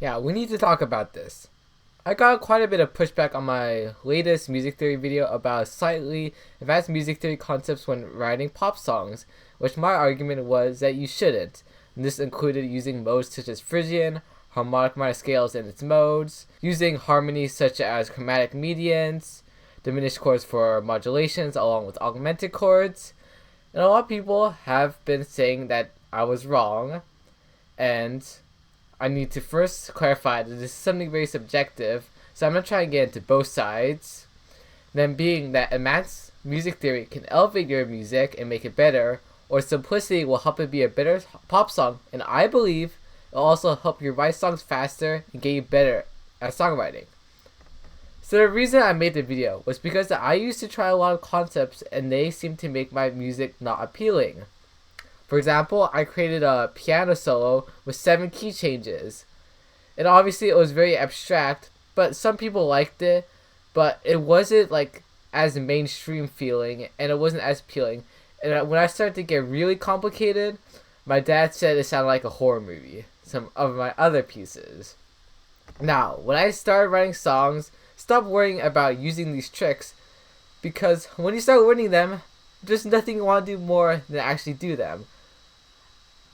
Yeah, we need to talk about this. I got quite a bit of pushback on my latest music theory video about slightly advanced music theory concepts when writing pop songs, which my argument was that you shouldn't. And this included using modes such as Phrygian, harmonic minor scales and its modes, using harmonies such as chromatic medians, diminished chords for modulations along with augmented chords. And a lot of people have been saying that I was wrong, and I need to first clarify that this is something very subjective, so I'm going to try and get into both sides. Then being that advanced music theory can elevate your music and make it better, or simplicity will help it be a better pop song, and I believe it'll also help you write songs faster and get you better at songwriting. So the reason I made the video was because I used to try a lot of concepts and they seemed to make my music not appealing. For example, I created a piano solo with 7 key changes. And obviously it was very abstract, but some people liked it, but it wasn't like as mainstream feeling and it wasn't as appealing. And when I started to get really complicated, my dad said it sounded like a horror movie, some of my other pieces. Now, when I started writing songs, stop worrying about using these tricks, because when you start learning them, there's nothing you want to do more than actually do them.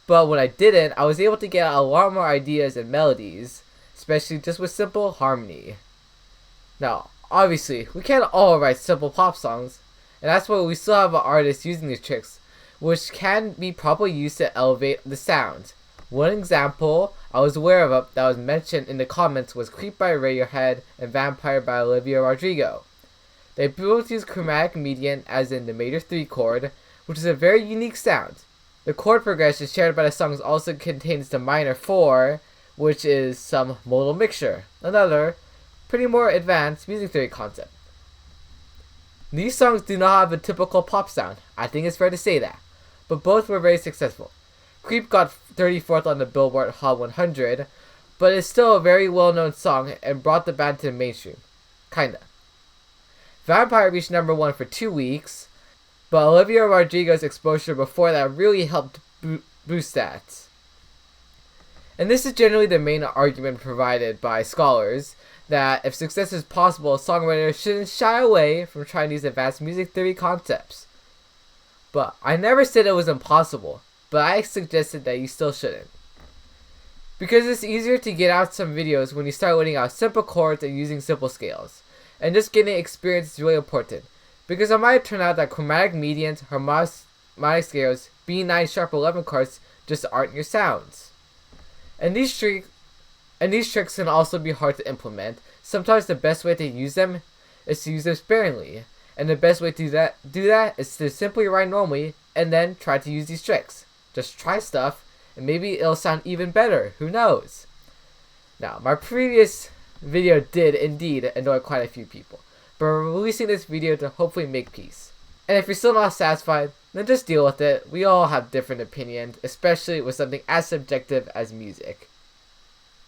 But when I didn't, I was able to get a lot more ideas and melodies, especially just with simple harmony. Now, obviously, we can't all write simple pop songs, and that's why we still have artists using these tricks, which can be properly used to elevate the sound. One example I was aware of that was mentioned in the comments was Creep by Radiohead and Vampire by Olivia Rodrigo. They both use chromatic median as in the major 3 chord, which is a very unique sound. The chord progression shared by the songs also contains the minor 4, which is some modal mixture, another pretty more advanced music theory concept. These songs do not have a typical pop sound, I think it's fair to say that, but both were very successful. Creep got 34th on the Billboard Hot 100, but it's still a very well-known song and brought the band to the mainstream. Kinda. Vampire reached number 1 for 2 weeks, but Olivia Rodrigo's exposure before that really helped boost that. And this is generally the main argument provided by scholars, that if success is possible, songwriters shouldn't shy away from trying these advanced music theory concepts. But I never said it was impossible, but I suggested that you still shouldn't. Because it's easier to get out some videos when you start learning out simple chords and using simple scales. And just getting experience is really important, because it might turn out that chromatic medians, harmonic scales, B9 sharp 11 chords just aren't your sounds. And these tricks can also be hard to implement. Sometimes the best way to use them is to use them sparingly, and the best way to do that is to simply write normally and then try to use these tricks. Just try stuff, and maybe it'll sound even better, who knows? Now, my previous video did indeed annoy quite a few people, but I'm releasing this video to hopefully make peace. And if you're still not satisfied, then just deal with it. We all have different opinions, especially with something as subjective as music.